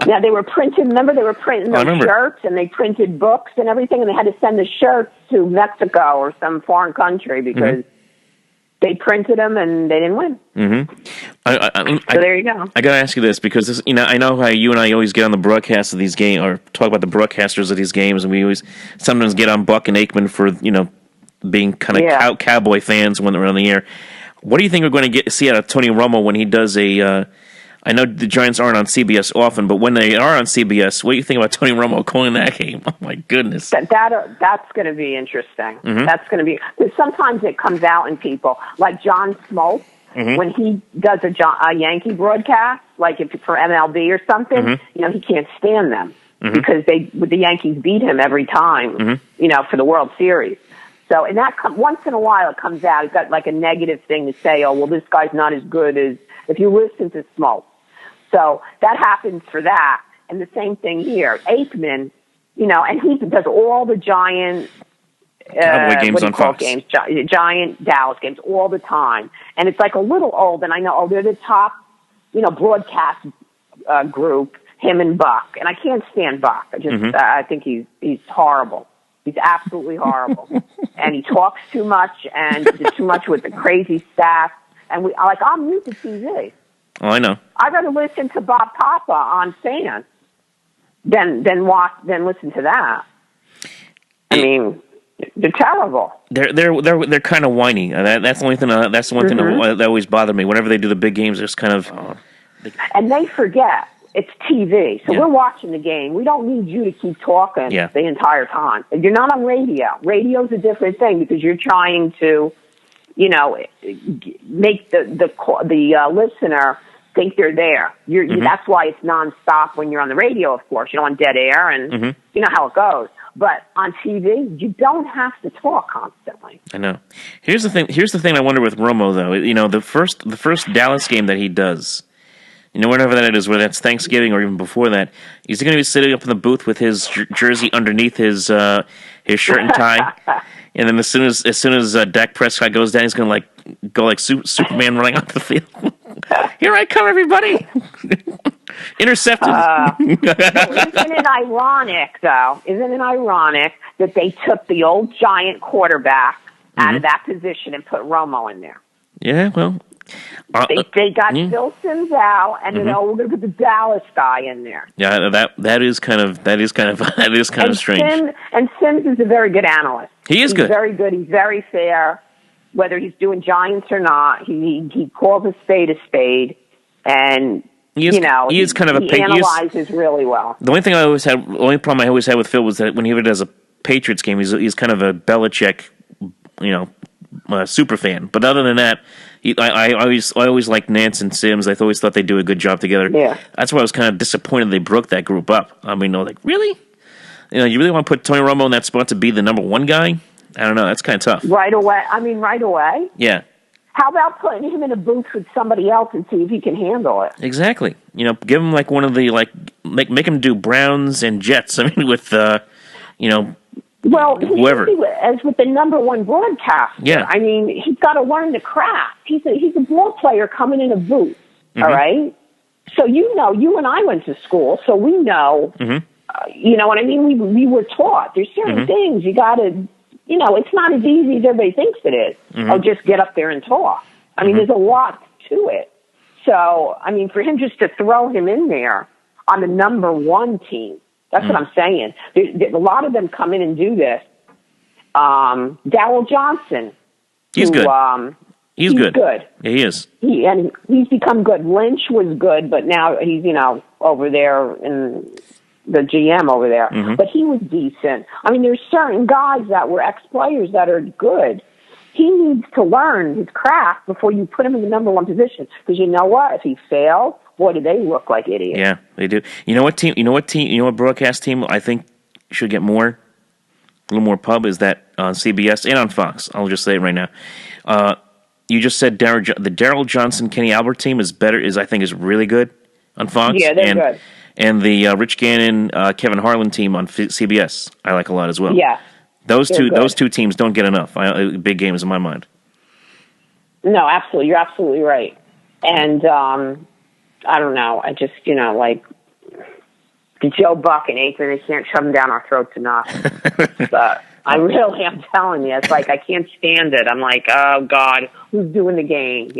Yeah, they were printing. Remember, they were printing those shirts, and they printed books and everything, and they had to send the shirts to Mexico or some foreign country because they printed them and they didn't win. So there you go. I got to ask you this because this, I know how you and I always get on the broadcast of these games or talk about the broadcasters of these games, and we always sometimes get on Buck and Aikman for being kind of cowboy fans when they're on the air. What do you think we're going to see out of Tony Romo when he does a? I know the Giants aren't on CBS often, but when they are on CBS, what do you think about Tony Romo calling that game? Oh my goodness, that's going to be interesting. That's going to be because sometimes it comes out in people like John Smoltz when he does a Yankee broadcast, like if for MLB or something. He can't stand them because the Yankees beat him every time. For the World Series. So, and that once in a while it comes out. He's got like a negative thing to say. Oh, well, this guy's not as good as if you listen to Smoltz. So that happens for that. And the same thing here. Aikman, and he does all the Giant games on Fox. Giant Dallas games all the time. And it's like a little old, and I know, they're the top, broadcast group, him and Buck. And I can't stand Buck. I think he's horrible. He's absolutely horrible. And he talks too much and too much with the crazy staff. And I'm new to TV. Oh, I know. I'd rather listen to Bob Papa on Fan than listen to that. I mean, they're terrible. They're kind of whiny. That's the only thing. That's the one thing that always bothered me. Whenever they do the big games, it's kind of. And they forget it's TV, so we're watching the game. We don't need you to keep talking the entire time. You're not on radio. Radio's a different thing because you're trying to. Make the listener think they're there. That's why it's nonstop when you're on the radio, of course. You're on dead air, and you know how it goes. But on TV, you don't have to talk constantly. I know. Here's the thing I wonder with Romo, though. The first Dallas game that he does, whatever that is, whether that's Thanksgiving or even before that, he's going to be sitting up in the booth with his jersey underneath his shirt and tie. And then as soon as Dak Prescott goes down, he's going to go like Superman running off the field. Here I come, everybody! Intercepted. Isn't it ironic, though? Isn't it ironic that they took the old Giant quarterback out of that position and put Romo in there? Yeah, well, they got Phil Sims out, and then we're going to put the Dallas guy in there. Yeah, that is kind of strange. And Sims is a very good analyst. He's good. Very good. He's very fair. Whether he's doing Giants or not, he calls a spade, and he analyzes really well. The only problem I always had with Phil was that when he does a Patriots game, he's kind of a Belichick, super fan. But other than that, I always liked Nance and Sims. I always thought they do a good job together. Yeah, that's why I was kind of disappointed they broke that group up. I mean, really, you really want to put Tony Romo in that spot to be the number one guy? I don't know. That's kind of tough. Right away. Yeah. How about putting him in a booth with somebody else and see if he can handle it? Exactly. Give him like one of the make him do Browns and Jets. I mean, with Well, whoever. As with the number one broadcaster. Yeah. I mean, he's got to learn the craft. He's a ball player coming in a booth. All right. So you and I went to school, so we know. You know what I mean? We were taught. There's certain things you got to. It's not as easy as everybody thinks it is. Oh, just get up there and talk. I mean, there's a lot to it. So, I mean, for him just to throw him in there on the number one team, that's what I'm saying. A lot of them come in and do this. Darryl Johnson. He's good. He's good. Yeah, he is. He's become good. Lynch was good, but now he's, over there in the GM over there. But he was decent. I mean, there's certain guys that were ex-players that are good. he needs to learn his craft before you put him in the number one position. Because you know what? If he fails, boy, do they look like idiots. Yeah, they do. You know what broadcast team I think should get a little more pub is that on CBS and on Fox. I'll just say it right now. You just said the Daryl Johnson, Kenny Albert team is really good on Fox. Yeah, they're good. And the Rich Gannon, Kevin Harlan team on CBS, I like a lot as well. Yeah, those two teams don't get enough. Big games in my mind. No, absolutely, you're absolutely right. And I don't know. I just like the Joe Buck and Aikman, they can't shove them down our throats enough. But I really am telling you, it's like I can't stand it. I'm like, oh God, who's doing the game?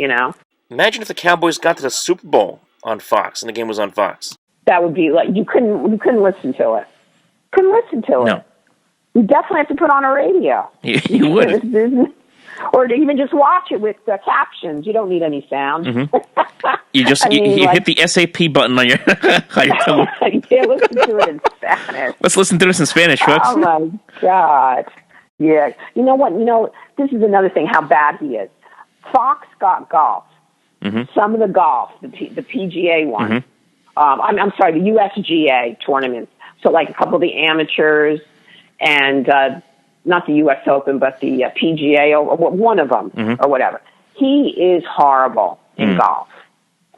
Imagine if the Cowboys got to the Super Bowl on Fox and the game was on Fox. That would be like you couldn't listen to it. Couldn't listen to it. No. You definitely have to put on a radio. You would. Or to even just watch it with captions. You don't need any sound. Mm-hmm. You just you hit the SAP button on your telephone. You can't listen to it in Spanish. Let's listen to this in Spanish, folks. Oh my God. Yeah. You know what? This is another thing, how bad he is. Fox got golf. Mm-hmm. Some of the golf, the PGA one. Mm-hmm. I'm sorry, the USGA tournaments. So like a couple of the amateurs and not the U.S. Open, but the PGA or one of them or whatever. He is horrible in golf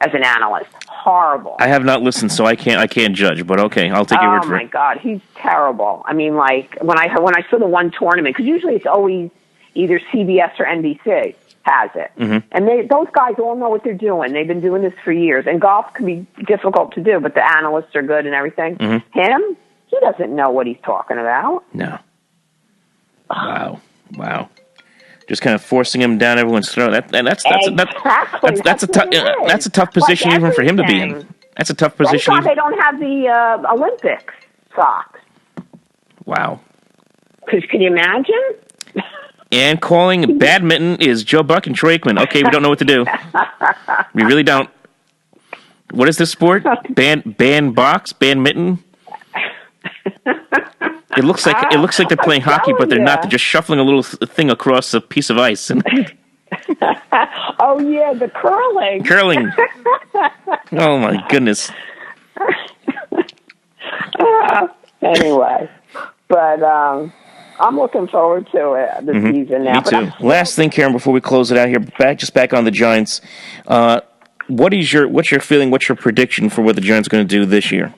as an analyst. Horrible. I have not listened, so I can't judge. But okay, I'll take your word for it. Oh my God, he's terrible. I mean, like when I saw the one tournament, because usually it's always either CBS or NBC has it, and those guys all know what they're doing. They've been doing this for years, and golf can be difficult to do, but the analysts are good and everything. Him, he doesn't know what he's talking about. No. Wow. Just kind of forcing him down everyone's throat. That's a tough position even for him to be in. That's a tough position. Thank God they don't have the Olympics socks. Wow. Because can you imagine? And calling badminton is Joe Buck and Troy Aikman. Okay, we don't know what to do. We really don't. What is this sport? Badminton? It looks like they're playing hockey, but they're not. They're just shuffling a little thing across a piece of ice. Oh yeah, the curling. Curling. Oh my goodness. Anyway, but I'm looking forward to it this season now. Me too. Last thing, Karen, before we close it out here, back on the Giants. What's your feeling? What's your prediction for what the Giants are going to do this year?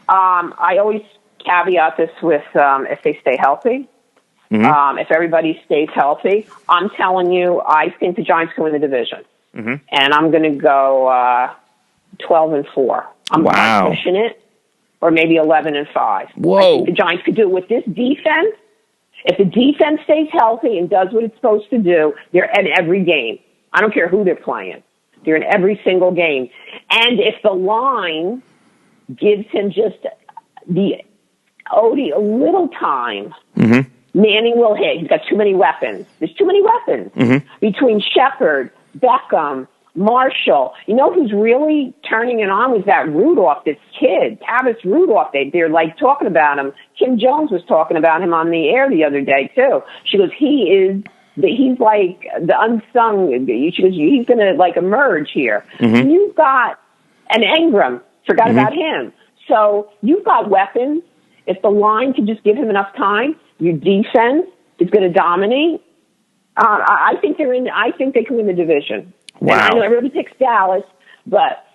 I always caveat this with if they stay healthy. If everybody stays healthy, I'm telling you, I think the Giants can win the division, and I'm going to go 12-4. I'm pushing it, or maybe 11-5. Whoa! I think the Giants could do it with this defense. If the defense stays healthy and does what it's supposed to do, they're in every game. I don't care who they're playing; they're in every single game. And if the line gives him just Odie a little time, Manning will hit. He's got too many weapons. There's too many weapons between Shepard, Beckham, Marshall. You know who's really turning it on was that Rudolph, this kid, Tavis Rudolph. They're like talking about him. Kim Jones was talking about him on the air the other day too. She goes, he's like the unsung. She goes, he's going to like emerge here. And you've got an Ingram. Forgot about him. So you've got weapons. If the line can just give him enough time, your defense is going to dominate. I think they can win the division. Wow. And I know everybody picks Dallas, but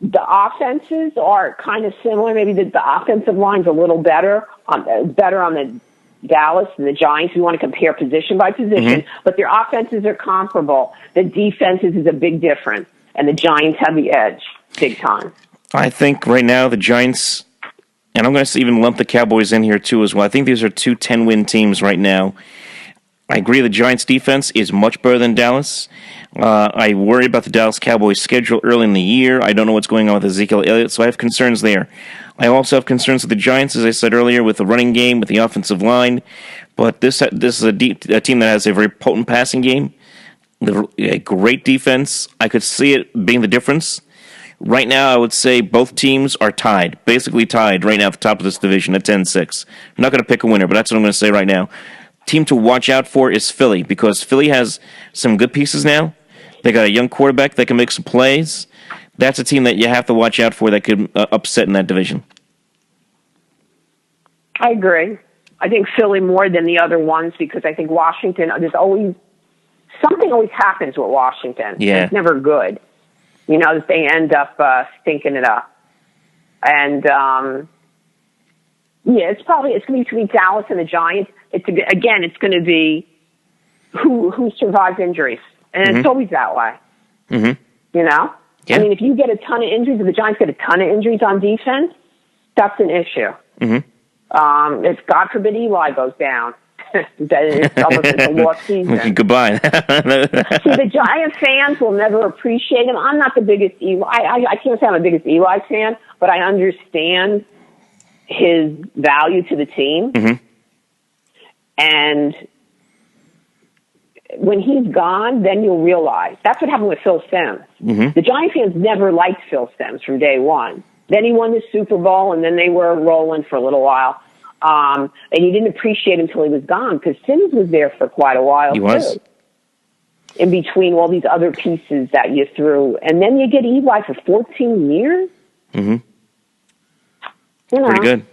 the offenses are kind of similar. Maybe the offensive line's a little better on the Dallas and the Giants. We want to compare position by position, but their offenses are comparable. The defenses is a big difference, and the Giants have the edge big time. I think right now the Giants, and I'm going to even lump the Cowboys in here too as well. I think these are two 10-win teams right now. I agree the Giants' defense is much better than Dallas. I worry about the Dallas Cowboys' schedule early in the year. I don't know what's going on with Ezekiel Elliott, so I have concerns there. I also have concerns with the Giants, as I said earlier, with the running game, with the offensive line. But this is a team that has a very potent passing game, a great defense. I could see it being the difference. Right now, I would say both teams are basically tied right now at the top of this division at 10-6. I'm not going to pick a winner, but that's what I'm going to say right now. team to watch out for is Philly, because Philly has some good pieces now. They got a young quarterback that can make some plays. That's a team that you have to watch out for that could upset in that division. I agree. I think Philly more than the other ones, because I think Washington, something always happens with Washington. Yeah. It's never good. They end up stinking it up. And, it's going to be between Dallas and the Giants. It's going to be who survives injuries. And it's always that way. Mm-hmm. Yeah. I mean, if you get a ton of injuries, if the Giants get a ton of injuries on defense, that's an issue. Mm-hmm. If, God forbid, Eli goes down, it's almost a lost season. Goodbye. See, the Giant fans will never appreciate him. I'm not the biggest Eli. I can't say I'm the biggest Eli fan, but I understand his value to the team. Mm-hmm. And when he's gone, then you'll realize. That's what happened with Phil Simms. Mm-hmm. The Giant fans never liked Phil Simms from day one. Then he won the Super Bowl, and then they were rolling for a little while. And you didn't appreciate him until he was gone, because Simms was there for quite a while, too. In between all these other pieces that you threw. And then you get Eli for 14 years? Mm-hmm. Pretty good.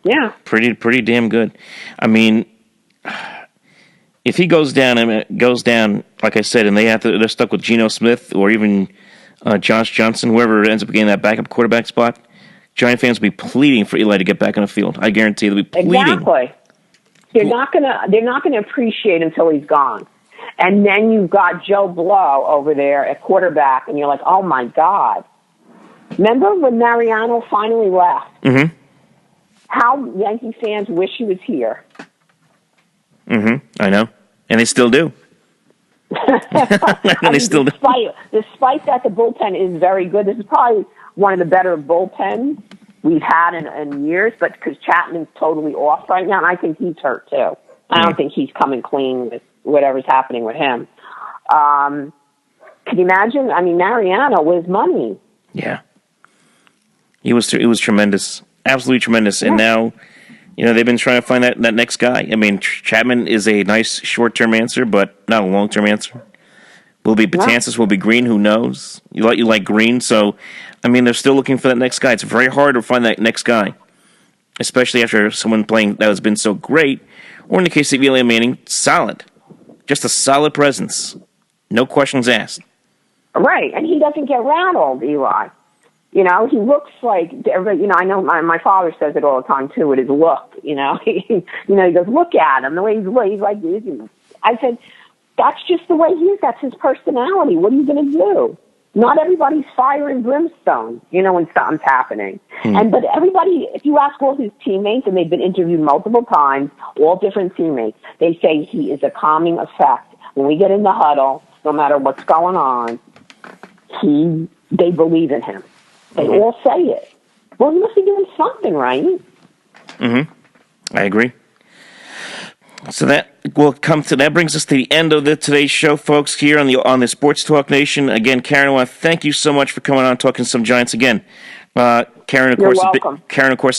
Yeah. Pretty damn good. I mean, if he goes down, like I said, and they're stuck with Geno Smith or even Josh Johnson, whoever ends up getting that backup quarterback spot, Giant fans will be pleading for Eli to get back on the field. I guarantee they'll be pleading. Exactly. They're not gonna appreciate him until he's gone. And then you've got Joe Blow over there at quarterback, and you're like, oh my God. Remember when Mariano finally left? Mm-hmm. How Yankee fans wish he was here. Mm-hmm. I know. And they still do. Despite that, the bullpen is very good. This is probably one of the better bullpens we've had in years, but because Chapman's totally off right now, and I think he's hurt too. I don't think he's coming clean with whatever's happening with him. Can you imagine? I mean, Mariano was money. Yeah. It was tremendous. Absolutely tremendous. Yeah. And now, they've been trying to find that next guy. I mean, Chapman is a nice short-term answer, but not a long-term answer. Will it be Betances? Will it be Green? Who knows? You like Green, so, I mean, they're still looking for that next guy. It's very hard to find that next guy, especially after someone playing that has been so great, or in the case of Eli Manning, solid. Just a solid presence. No questions asked. Right, and he doesn't get rattled, Eli. He looks like, I know my father says it all the time, too, with his look, he goes, look at him, the way he's like, I said, that's just the way he is, that's his personality, what are you going to do? Not everybody's fire and brimstone, when something's happening. But everybody, if you ask all his teammates, and they've been interviewed multiple times, all different teammates, they say he is a calming effect. When we get in the huddle, no matter what's going on, they believe in him. They all say it. Well, he must be doing something right. Mm-hmm. I agree. So that brings us to the end of today's show, folks, here on the Sports Talk Nation. Again, Karen, I want to thank you so much for coming on and talking some Giants again. Karen, of course,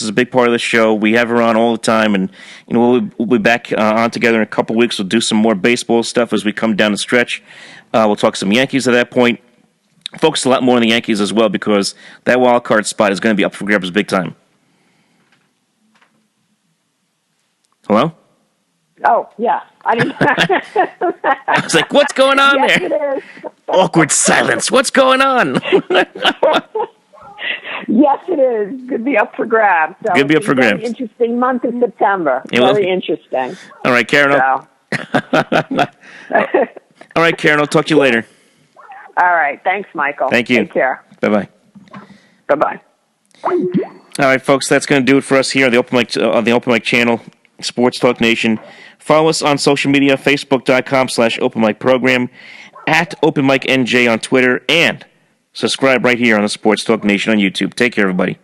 is a big part of the show. We have her on all the time, and we'll be back on together in a couple weeks. We'll do some more baseball stuff as we come down the stretch. We'll talk some Yankees at that point. Focus a lot more on the Yankees as well, because that wild card spot is going to be up for grabs big time. Hello? Oh, yeah. I was like, what's going on yes, there? It is. Awkward silence. What's going on? Yes, it is. Could be up for grabs. So Could be up for grabs. Very interesting month in September. Very interesting. All right, Karen. All right, Karen. I'll talk to you later. All right. Thanks, Michael. Thank you. Take care. Bye-bye. Bye-bye. All right, folks. That's going to do it for us here on the Open Mic channel, Sports Talk Nation. Follow us on social media, Facebook.com/OpenMicProgram, @OpenMicNJ on Twitter, and subscribe right here on the Sports Talk Nation on YouTube. Take care, everybody.